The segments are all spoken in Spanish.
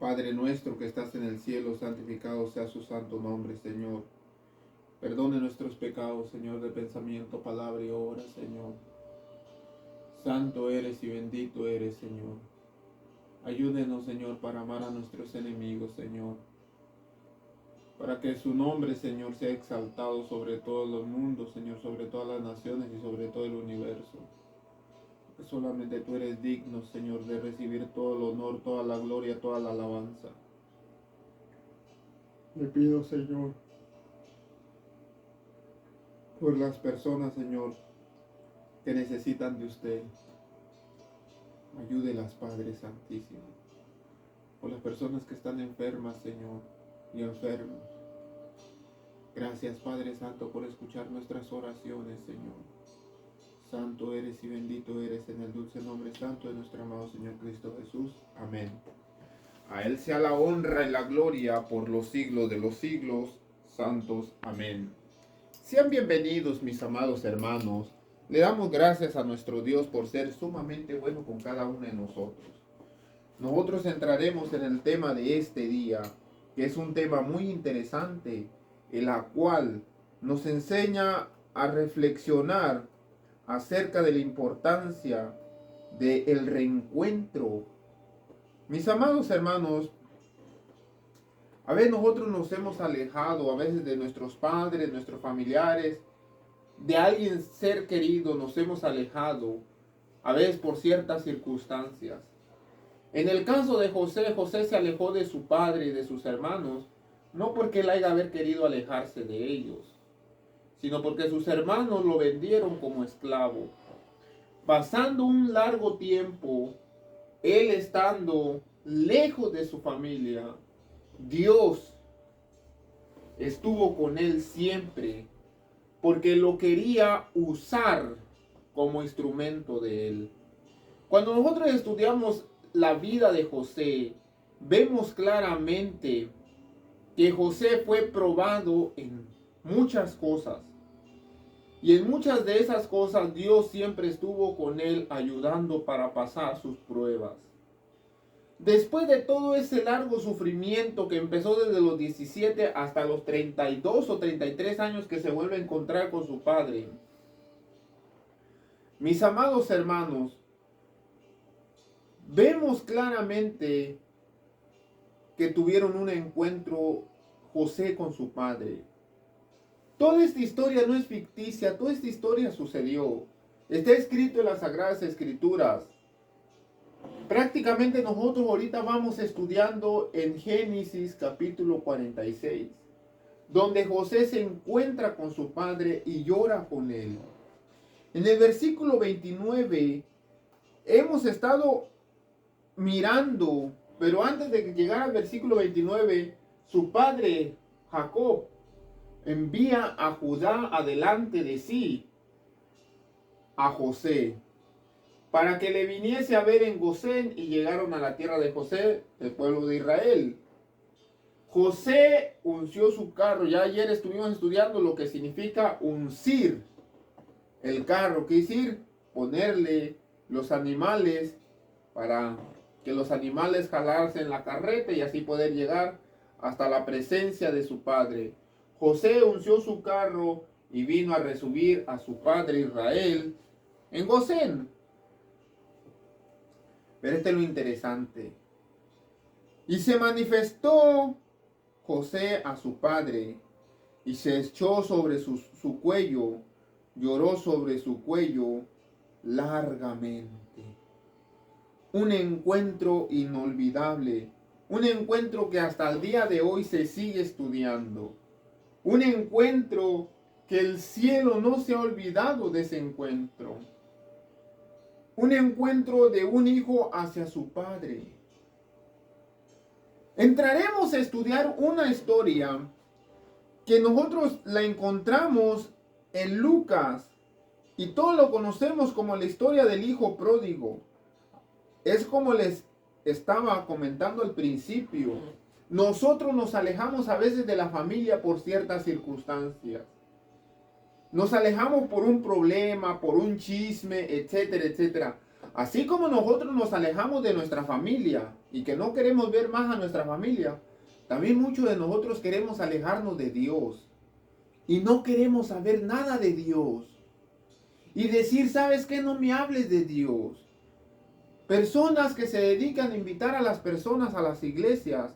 Padre nuestro que estás en el cielo, santificado sea su santo nombre, Señor. Perdone nuestros pecados, Señor, de pensamiento, palabra y obra, Señor. Santo eres y bendito eres, Señor. Ayúdenos, Señor, para amar a nuestros enemigos, Señor. Para que su nombre, Señor, sea exaltado sobre todos los mundos, Señor, sobre todas las naciones y sobre todo el universo. Porque solamente tú eres digno, Señor, de recibir todo el honor, toda la gloria, toda la alabanza. Le pido, Señor, por las personas, Señor, que necesitan de usted. Ayúdelas, Padre Santísimo. Por las personas que están enfermas, Señor, y enfermos. Gracias, Padre Santo, por escuchar nuestras oraciones, Señor. Santo eres y bendito eres en el dulce nombre santo de nuestro amado Señor Cristo Jesús. Amén. A Él sea la honra y la gloria por los siglos de los siglos. Santos. Amén. Sean bienvenidos, mis amados hermanos. Le damos gracias a nuestro Dios por ser sumamente bueno con cada uno de nosotros. Nosotros entraremos en el tema de este día, que es un tema muy interesante, en la cual nos enseña a reflexionar acerca de la importancia del reencuentro. Mis amados hermanos, a veces nosotros nos hemos alejado, a veces de nuestros padres, nuestros familiares, de alguien ser querido, nos hemos alejado, a veces por ciertas circunstancias. En el caso de José, José se alejó de su padre y de sus hermanos, no porque él haya haber querido alejarse de ellos, sino porque sus hermanos lo vendieron como esclavo. Pasando un largo tiempo, él estando lejos de su familia, Dios estuvo con él siempre, porque lo quería usar como instrumento de él. Cuando nosotros estudiamos la vida de José, vemos claramente que José fue probado en muchas cosas. Y en muchas de esas cosas Dios siempre estuvo con él ayudando para pasar sus pruebas. Después de todo ese largo sufrimiento que empezó desde los 17 hasta los 32 o 33 años que se vuelve a encontrar con su padre, mis amados hermanos, vemos claramente que tuvieron un encuentro José con su padre. Toda esta historia no es ficticia, toda esta historia sucedió. Está escrito en las Sagradas Escrituras. Prácticamente nosotros ahorita vamos estudiando en Génesis capítulo 46, donde José se encuentra con su padre y llora con él. En el versículo 29 hemos estado mirando, pero antes de llegar al versículo 29, su padre Jacob envía a Judá adelante de sí a José, para que le viniese a ver en Gosén, y llegaron a la tierra de José, el pueblo de Israel. José unció su carro. Ya ayer estuvimos estudiando lo que significa uncir el carro, que es decir, ponerle los animales para que los animales jalarse en la carreta y así poder llegar hasta la presencia de su padre. José unció su carro y vino a recibir a su padre Israel en Gosén. Pero este es lo interesante. Y se manifestó José a su padre y se echó sobre su cuello, lloró sobre su cuello largamente. Un encuentro inolvidable, un encuentro que hasta el día de hoy se sigue estudiando, un encuentro que el cielo no se ha olvidado de ese encuentro. Un encuentro de un hijo hacia su padre. Entraremos a estudiar una historia que nosotros la encontramos en Lucas y todos lo conocemos como la historia del hijo pródigo. Es como les estaba comentando al principio. Nosotros nos alejamos a veces de la familia por ciertas circunstancias. Nos alejamos por un problema, por un chisme, etcétera, etcétera. Así como nosotros nos alejamos de nuestra familia y que no queremos ver más a nuestra familia, también muchos de nosotros queremos alejarnos de Dios y no queremos saber nada de Dios. Y decir, ¿sabes qué? No me hables de Dios. Personas que se dedican a invitar a las personas a las iglesias.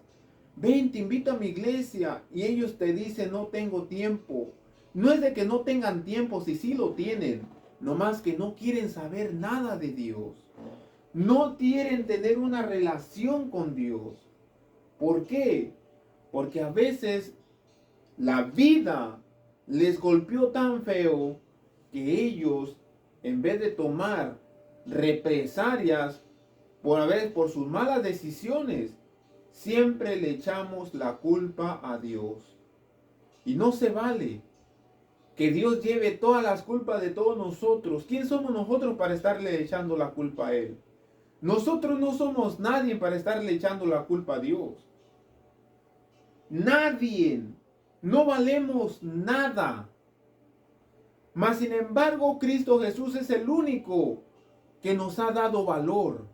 Ven, te invito a mi iglesia. Y ellos te dicen, no tengo tiempo. No es de que no tengan tiempo, si sí lo tienen. Nomás que no quieren saber nada de Dios. No quieren tener una relación con Dios. ¿Por qué? Porque a veces la vida les golpeó tan feo que ellos, en vez de tomar represalias por sus malas decisiones, siempre le echamos la culpa a Dios. Y no se vale que Dios lleve todas las culpas de todos nosotros. ¿Quién somos nosotros para estarle echando la culpa a Él? Nosotros no somos nadie para estarle echando la culpa a Dios. Nadie. No valemos nada. Mas sin embargo, Cristo Jesús es el único que nos ha dado valor.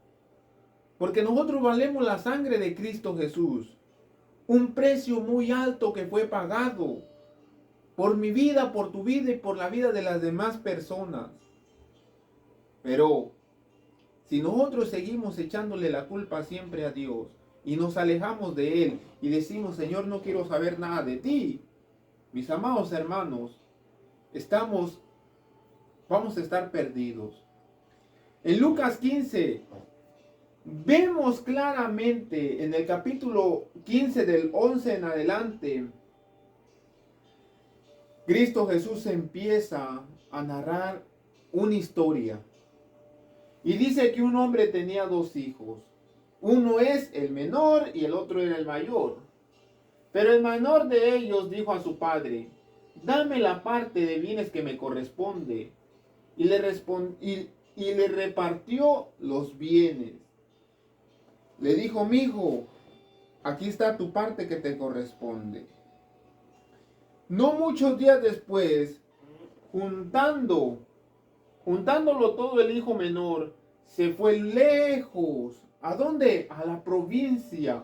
Porque nosotros valemos la sangre de Cristo Jesús. Un precio muy alto que fue pagado por mi vida, por tu vida y por la vida de las demás personas. Pero si nosotros seguimos echándole la culpa siempre a Dios y nos alejamos de Él y decimos, Señor, no quiero saber nada de ti, mis amados hermanos, vamos a estar perdidos. En Lucas 15, vemos claramente en el capítulo 15 del 11 en adelante, Cristo Jesús empieza a narrar una historia. Y dice que un hombre tenía dos hijos. Uno es el menor y el otro era el mayor. Pero el menor de ellos dijo a su padre, dame la parte de bienes que me corresponde. Y le repartió los bienes. Le dijo, mi hijo, aquí está tu parte que te corresponde. No muchos días después, juntándolo todo, el hijo menor se fue lejos. ¿A dónde? A la provincia,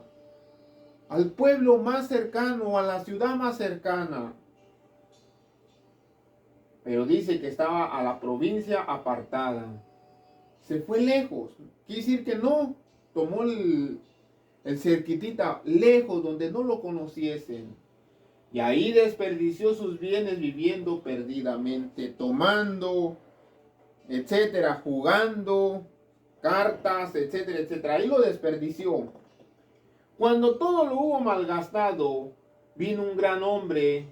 al pueblo más cercano, a la ciudad más cercana. Pero dice que estaba a la provincia apartada. Se fue lejos. Quiere decir que no tomó el cerquitita lejos donde no lo conociesen. Y ahí desperdició sus bienes viviendo perdidamente, tomando, etcétera, jugando, cartas, etcétera, etcétera. Ahí lo desperdició. Cuando todo lo hubo malgastado, vino un gran hombre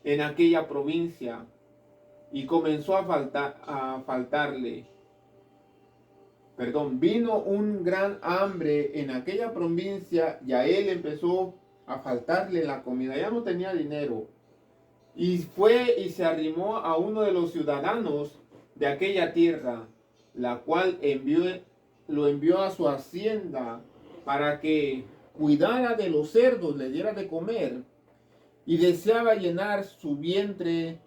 en aquella provincia y comenzó a faltarle. Vino un gran hambre en aquella provincia y a él empezó a faltarle la comida. Ya no tenía dinero. Y fue y se arrimó a uno de los ciudadanos de aquella tierra, la cual lo envió a su hacienda para que cuidara de los cerdos, le diera de comer. Y deseaba llenar su vientre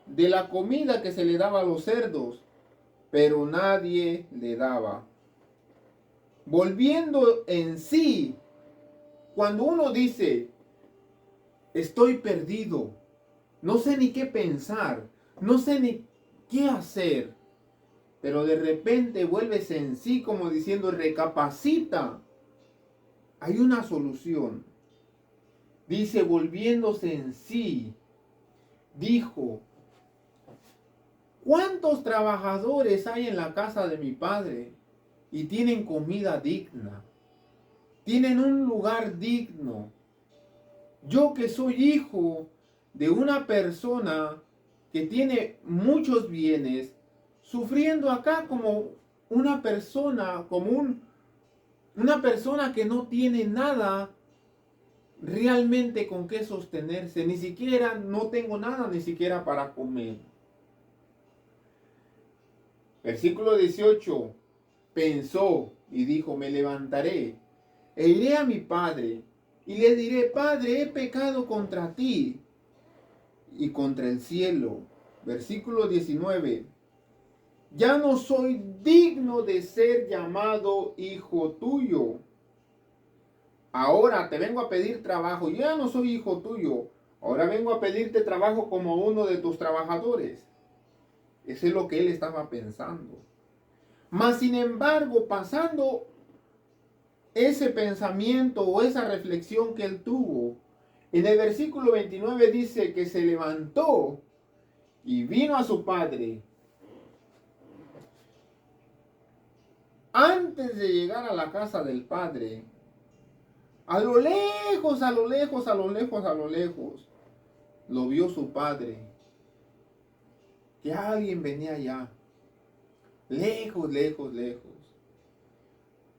de la comida que se le daba a los cerdos, pero nadie le daba. Volviendo en sí, cuando uno dice, estoy perdido, no sé ni qué pensar, no sé ni qué hacer, pero de repente vuelves en sí como diciendo, recapacita, hay una solución. Dice, volviéndose en sí, dijo, ¿cuántos trabajadores hay en la casa de mi padre y tienen comida digna? Tienen un lugar digno. Yo que soy hijo de una persona que tiene muchos bienes, sufriendo acá como una persona, una persona que no tiene nada realmente con qué sostenerse, ni siquiera no tengo nada, ni siquiera para comer. Versículo 18, pensó y dijo, me levantaré e iré a mi padre y le diré, Padre, he pecado contra ti y contra el cielo. Versículo 19, ya no soy digno de ser llamado hijo tuyo. Ahora te vengo a pedir trabajo. Yo ya no soy hijo tuyo. Ahora vengo a pedirte trabajo como uno de tus trabajadores. Eso es lo que él estaba pensando. Mas sin embargo, pasando ese pensamiento o esa reflexión que él tuvo, en el versículo 29 dice que se levantó y vino a su padre. Antes de llegar a la casa del padre, a lo lejos, a lo lejos, a lo lejos, a lo lejos, lo vio su padre. Que alguien venía allá. Lejos, lejos, lejos.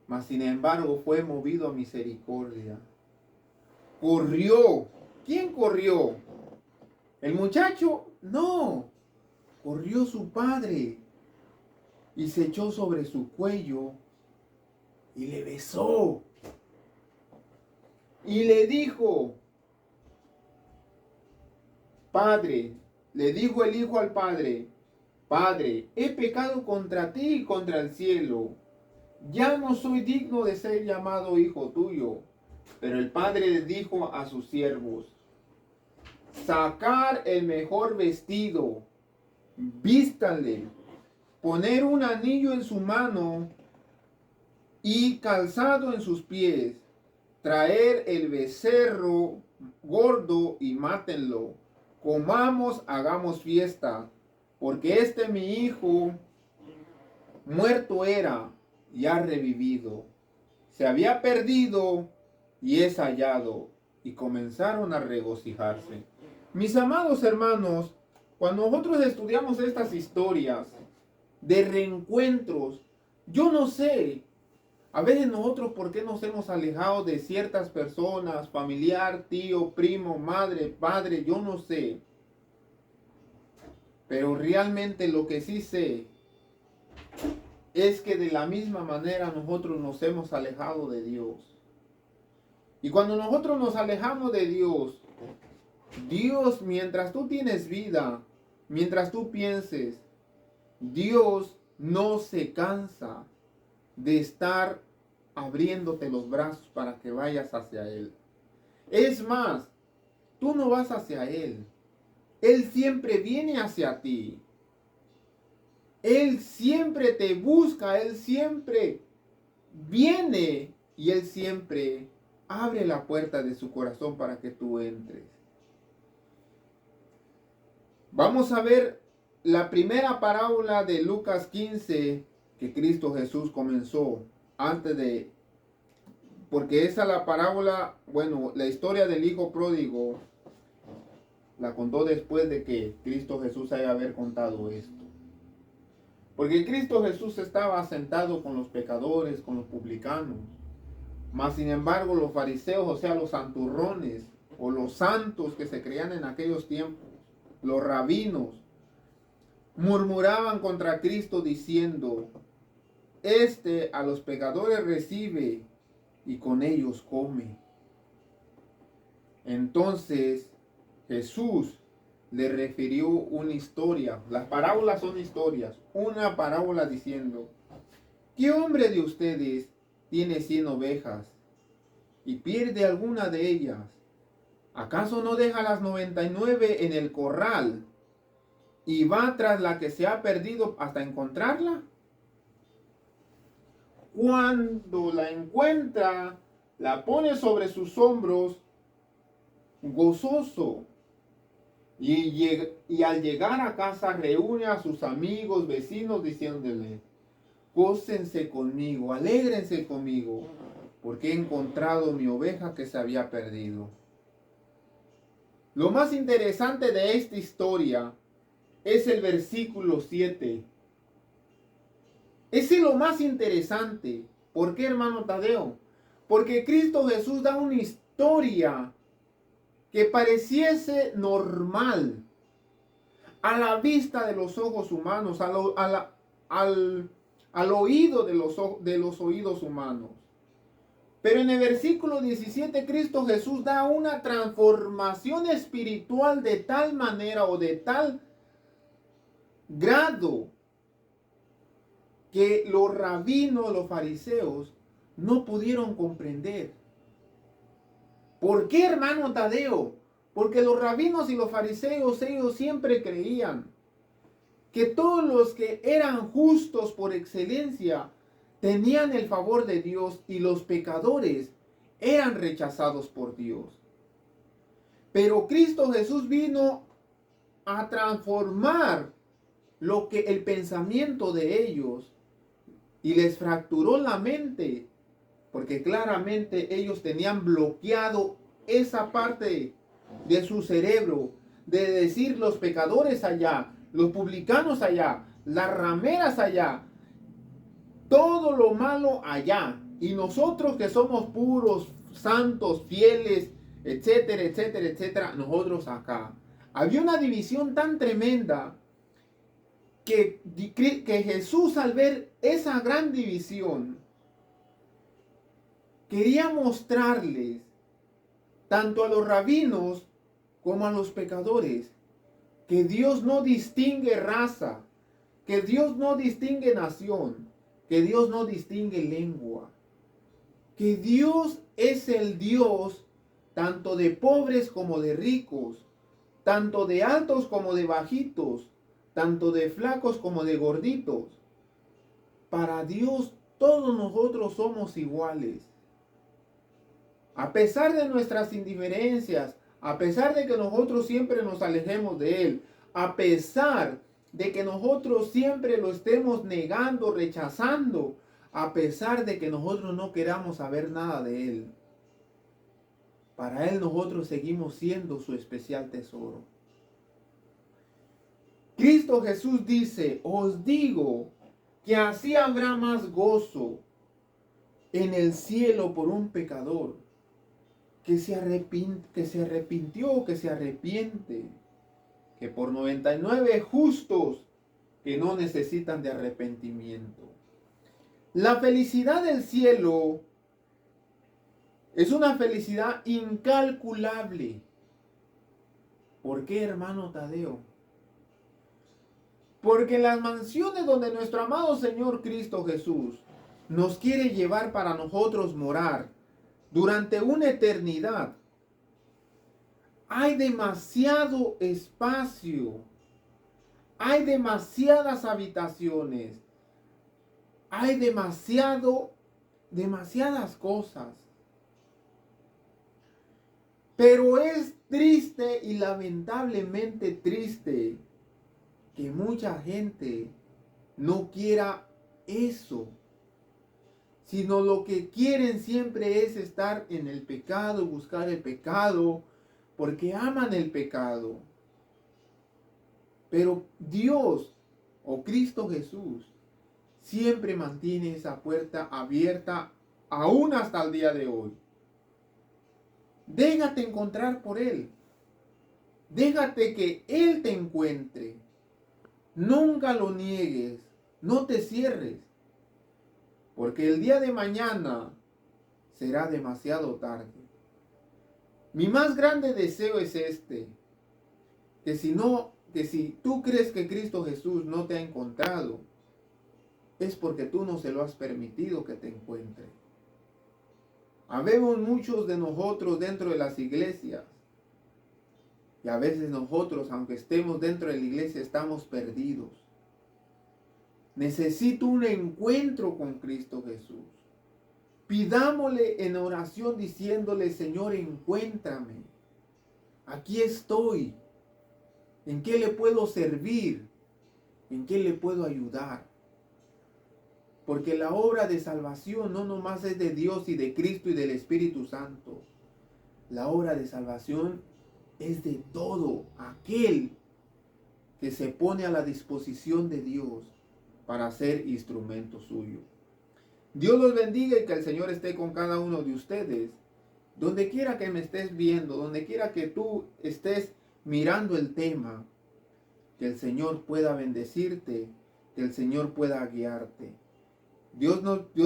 Mas sin embargo fue movido a misericordia. Corrió. ¿Quién corrió? ¿El muchacho? No. Corrió su padre. Y se echó sobre su cuello. Y le besó. Y le dijo, Padre, le dijo el hijo al padre, Padre, he pecado contra ti y contra el cielo. Ya no soy digno de ser llamado hijo tuyo. Pero el padre le dijo a sus siervos, sacar el mejor vestido, vístanle, poner un anillo en su mano y calzado en sus pies, traer el becerro gordo y mátenlo. Comamos, hagamos fiesta, porque mi hijo muerto era y ha revivido. Se había perdido y es hallado. Y comenzaron a regocijarse. Mis amados hermanos, cuando nosotros estudiamos estas historias de reencuentros, yo no sé, a veces nosotros por qué nos hemos alejado de ciertas personas, familiar, tío, primo, madre, padre, yo no sé. Pero realmente lo que sí sé es que de la misma manera nosotros nos hemos alejado de Dios. Y cuando nosotros nos alejamos de Dios, Dios, mientras tú tienes vida, mientras tú pienses, Dios no se cansa de estar abriéndote los brazos para que vayas hacia Él. Es más, tú no vas hacia Él. Él siempre viene hacia ti. Él siempre te busca, Él siempre viene y Él siempre abre la puerta de su corazón para que tú entres. Vamos a ver la primera parábola de Lucas 15 que Cristo Jesús comenzó antes de... Porque esa la parábola, bueno, la historia del hijo pródigo la contó después de que Cristo Jesús haya haber contado esto. Porque Cristo Jesús estaba sentado con los pecadores, con los publicanos. Mas sin embargo los fariseos, o sea los santurrones, o los santos que se creían en aquellos tiempos, los rabinos, murmuraban contra Cristo diciendo, a los pecadores recibe y con ellos come. Entonces Jesús le refirió una historia. Las parábolas son historias. Una parábola diciendo, ¿qué hombre de ustedes tiene 100 ovejas y pierde alguna de ellas? ¿Acaso no deja las 99 en el corral y va tras la que se ha perdido hasta encontrarla? Cuando la encuentra, la pone sobre sus hombros gozoso. Y al llegar a casa reúne a sus amigos, vecinos, diciéndole, gócense conmigo, alégrense conmigo, porque he encontrado mi oveja que se había perdido. Lo más interesante de esta historia es el versículo 7. Ese es lo más interesante. ¿Por qué, hermano Tadeo? Porque Cristo Jesús da una historia que pareciese normal a la vista de los ojos humanos, al oído de los oídos humanos. Pero en el versículo 17 Cristo Jesús da una transformación espiritual de tal manera o de tal grado que los rabinos, los fariseos, no pudieron comprender. ¿Por qué, hermano Tadeo? Porque los rabinos y los fariseos, ellos siempre creían que todos los que eran justos por excelencia tenían el favor de Dios y los pecadores eran rechazados por Dios. Pero Cristo Jesús vino a transformar lo que el pensamiento de ellos y les fracturó la mente, porque claramente ellos tenían bloqueado esa parte de su cerebro de decir los pecadores allá, los publicanos allá, las rameras allá, todo lo malo allá, y nosotros que somos puros, santos, fieles, etcétera, etcétera, etcétera, nosotros acá. Había una división tan tremenda que Jesús, al ver esa gran división, quería mostrarles tanto a los rabinos como a los pecadores que Dios no distingue raza, que Dios no distingue nación, que Dios no distingue lengua, que Dios es el Dios tanto de pobres como de ricos, tanto de altos como de bajitos, tanto de flacos como de gorditos. Para Dios todos nosotros somos iguales. A pesar de nuestras indiferencias, a pesar de que nosotros siempre nos alejemos de Él, a pesar de que nosotros siempre lo estemos negando, rechazando, a pesar de que nosotros no queramos saber nada de Él, para Él nosotros seguimos siendo su especial tesoro. Cristo Jesús dice, os digo que así habrá más gozo en el cielo por un pecador que se arrepintió, que se arrepiente, que por 99 justos que no necesitan de arrepentimiento. La felicidad del cielo es una felicidad incalculable. ¿Por qué, hermano Tadeo? Porque las mansiones donde nuestro amado Señor Cristo Jesús nos quiere llevar para nosotros morar durante una eternidad, hay demasiado espacio, hay demasiadas habitaciones, hay demasiadas cosas. Pero es triste y lamentablemente triste que mucha gente no quiera eso, sino lo que quieren siempre es estar en el pecado, buscar el pecado, porque aman el pecado. Pero Dios o Cristo Jesús siempre mantiene esa puerta abierta aún hasta el día de hoy. Déjate encontrar por Él. Déjate que Él te encuentre. Nunca lo niegues. No te cierres. Porque el día de mañana será demasiado tarde. Mi más grande deseo es este. Que si tú crees que Cristo Jesús no te ha encontrado, es porque tú no se lo has permitido que te encuentre. Habemos muchos de nosotros dentro de las iglesias. Y a veces nosotros, aunque estemos dentro de la iglesia, estamos perdidos. Necesito un encuentro con Cristo Jesús. Pidámosle en oración diciéndole, Señor, encuéntrame. Aquí estoy. ¿En qué le puedo servir? ¿En qué le puedo ayudar? Porque la obra de salvación no nomás es de Dios y de Cristo y del Espíritu Santo. La obra de salvación es de todo aquel que se pone a la disposición de Dios para ser instrumento suyo. Dios los bendiga y que el Señor esté con cada uno de ustedes. Donde quiera que me estés viendo, donde quiera que tú estés mirando el tema, que el Señor pueda bendecirte, que el Señor pueda guiarte. Dios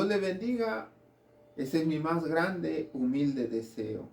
le bendiga. Ese es mi más grande, humilde deseo.